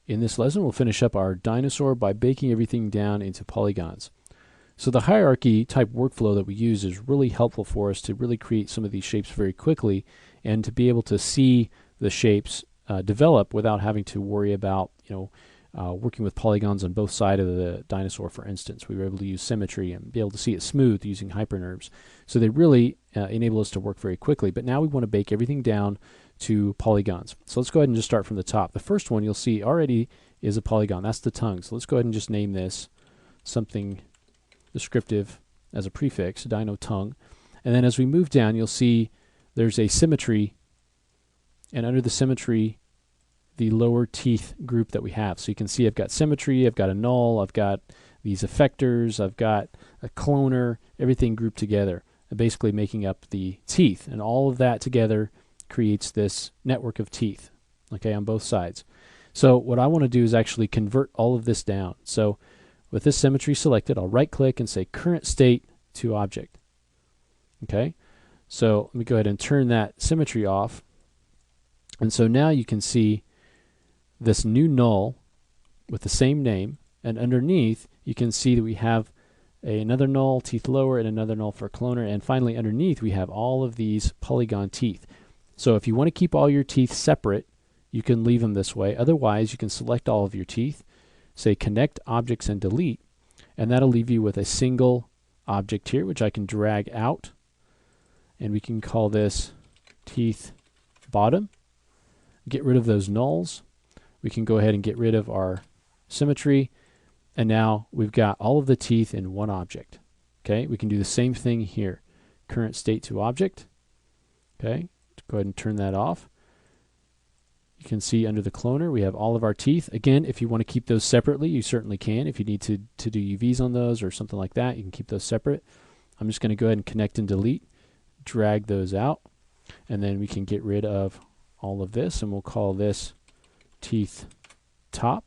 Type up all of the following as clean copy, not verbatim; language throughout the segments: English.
In this lesson, we'll finish up our dinosaur by breaking everything down into polygons. So the hierarchy type workflow that we use is really helpful for us to really create some of these shapes very quickly and to be able to see the shapes develop without having to worry about, working with polygons on both sides of the dinosaur, for instance. We were able to use symmetry and be able to see it smooth using hypernerves. So they really enable us to work very quickly. But now we want to bake everything down to polygons. So let's go ahead and just start from the top. The first one you'll see already is a polygon. That's the tongue. So let's go ahead and just name this something descriptive as a prefix, dino tongue. And then as we move down, you'll see there's a symmetry, and under the symmetry, the lower teeth group that we have. So you can see I've got symmetry, I've got a null, I've got these effectors, I've got a cloner, everything grouped together, basically making up the teeth. And all of that together creates this network of teeth, okay, on both sides. So what I want to do is actually convert all of this down. So with this symmetry selected, I'll right click and say current state to object. Okay, so let me go ahead and turn that symmetry off. And so now you can see this new null with the same name, and underneath you can see that we have another null, teeth lower, and another null for cloner, and finally underneath we have all of these polygon teeth. So if you want to keep all your teeth separate, you can leave them this way. Otherwise, you can select all of your teeth, say connect objects and delete, and that'll leave you with a single object here, which I can drag out, and we can call this teeth bottom. Get rid of those nulls. We can go ahead and get rid of our symmetry, and now we've got all of the teeth in one object. Okay, we can do the same thing here. Current state to object. Okay, go ahead and turn that off. You can see under the cloner we have all of our teeth. Again, if you want to keep those separately, you certainly can. If you need to do UVs on those or something like that, you can keep those separate. I'm just going to go ahead and connect and delete, drag those out, and then we can get rid of all of this, and we'll call this teeth top.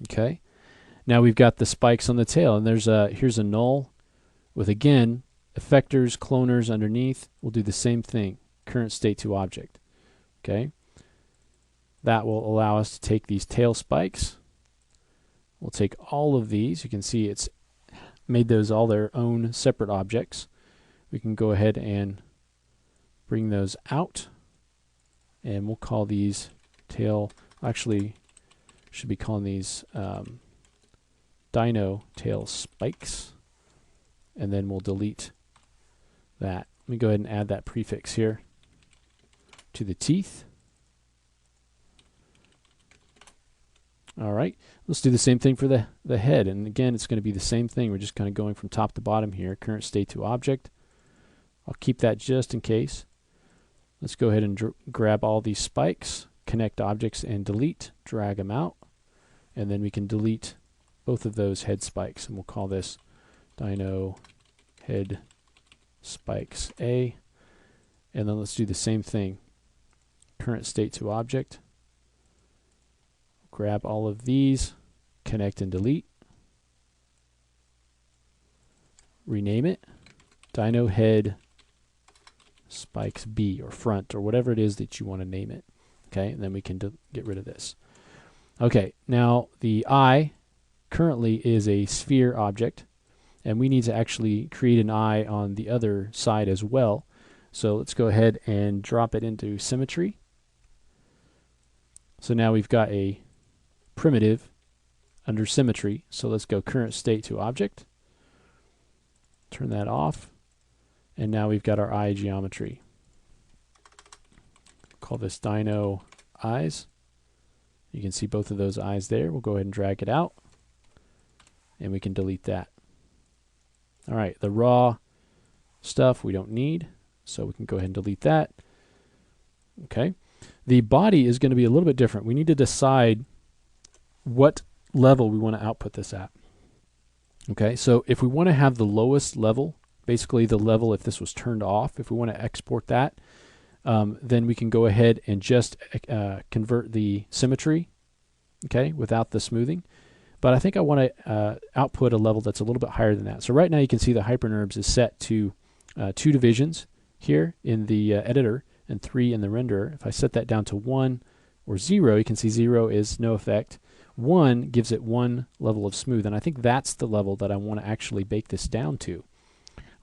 Okay, now we've got the spikes on the tail, and here's a null with, again, effectors, cloners underneath. We'll do the same thing, current state to object. Okay, that will allow us to take these tail spikes. We'll take all of these. You can see it's made those all their own separate objects. We can go ahead and bring those out, and we'll call these tail, actually should be calling these dino tail spikes, and then we'll delete that. Let me go ahead and add that prefix here to the teeth. All right, let's do the same thing for the head, and again it's going to be the same thing. We're just kind of going from top to bottom here, current state to object. I'll keep that just in case. Let's go ahead and grab all these spikes, connect objects and delete, drag them out, and then we can delete both of those head spikes, and we'll call this dino head spikes A. And then let's do the same thing, current state to object. Grab all of these, connect and delete, rename it, dino head spikes B, or front, or whatever it is that you want to name it. Okay, and then we can get rid of this. Okay, now the eye currently is a sphere object, and we need to actually create an eye on the other side as well. So let's go ahead and drop it into symmetry. So now we've got a primitive under symmetry. So let's go current state to object, turn that off, and now we've got our eye geometry. Call this dino eyes. You can see both of those eyes there. We'll go ahead and drag it out, and we can delete that. All right, the raw stuff we don't need, so we can go ahead and delete that. Okay, the body is going to be a little bit different. We need to decide what level we want to output this at. Okay, so if we want to have the lowest level, basically the level if this was turned off, if we want to export that, then we can go ahead and just convert the symmetry, okay, without the smoothing. But I think I want to output a level that's a little bit higher than that. So right now you can see the hypernerves is set to 2 divisions here in the editor and 3 in the renderer. If I set that down to 1, or 0, you can see 0 is no effect. 1 gives it one level of smooth, and I think that's the level that I want to actually bake this down to.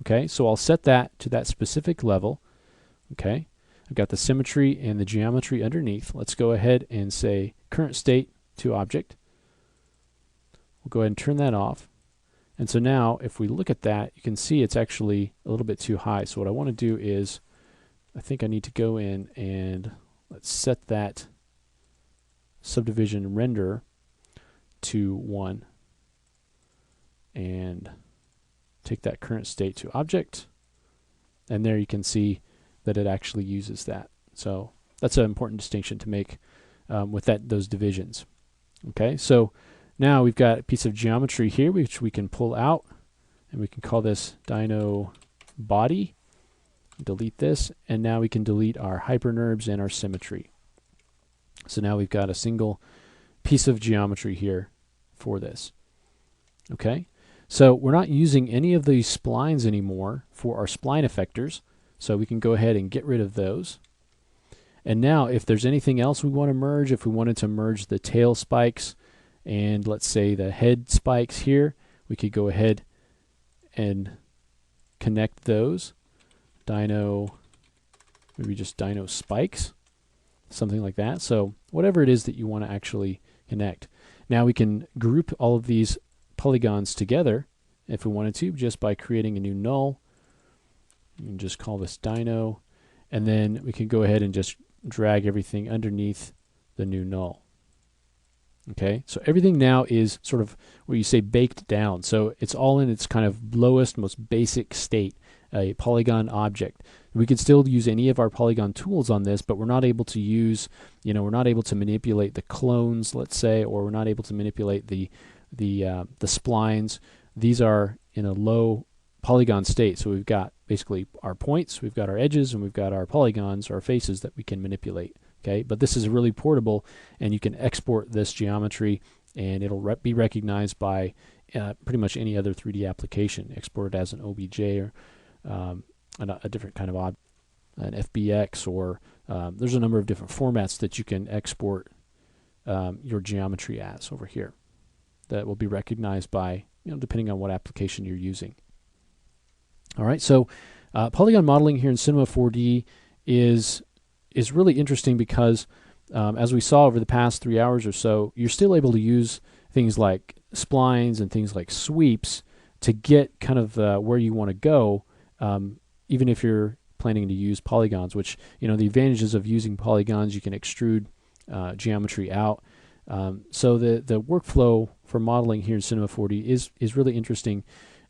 Okay, so I'll set that to that specific level. Okay, I've got the symmetry and the geometry underneath. Let's go ahead and say current state to object. We'll go ahead and turn that off. And so now if we look at that, you can see it's actually a little bit too high. So what I want to do is, I think I need to go in and let's set that subdivision render to 1 and take that current state to object, and there you can see that it actually uses that. So that's an important distinction to make with those divisions. Okay, so now we've got a piece of geometry here which we can pull out, and we can call this Dino body. Delete this, and now we can delete our hypernerbs and our symmetry. So now we've got a single piece of geometry here for this. Okay, so we're not using any of these splines anymore for our spline effectors, so we can go ahead and get rid of those. And now if there's anything else we want to merge, if we wanted to merge the tail spikes and let's say the head spikes here, we could go ahead and connect those. Dino, maybe just dino spikes, something like that. So whatever it is that you want to actually connect. Now we can group all of these polygons together if we wanted to, just by creating a new null. You can just call this dino, and then we can go ahead and just drag everything underneath the new null. Okay, so everything now is sort of where you say baked down. So it's all in its kind of lowest, most basic state, a polygon object. We can still use any of our polygon tools on this, but we're not able to use, we're not able to manipulate the clones, let's say, or we're not able to manipulate the splines. These are in a low polygon state. So we've got basically our points, we've got our edges, and we've got our polygons, our faces that we can manipulate. Okay, but this is really portable, and you can export this geometry, and it'll be recognized by pretty much any other 3D application. Export it as an OBJ or a different kind of an FBX, or there's a number of different formats that you can export your geometry as over here that will be recognized by, depending on what application you're using. All right, so polygon modeling here in Cinema 4D is really interesting because as we saw over the past 3 hours or so, you're still able to use things like splines and things like sweeps to get kind of where you want to go, even if you're planning to use polygons, which, the advantages of using polygons, you can extrude geometry out. So the workflow for modeling here in Cinema 4D is really interesting.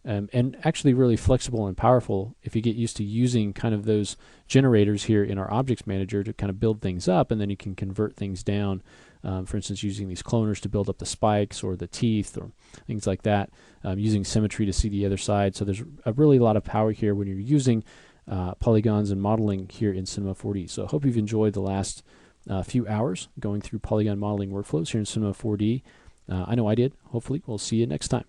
And actually really flexible and powerful if you get used to using kind of those generators here in our objects manager to kind of build things up, and then you can convert things down, for instance using these cloners to build up the spikes or the teeth or things like that, using symmetry to see the other side. So there's a really lot of power here when you're using polygons and modeling here in Cinema 4D. So I hope you've enjoyed the last few hours going through polygon modeling workflows here in Cinema 4D. I know I did. Hopefully we'll see you next time.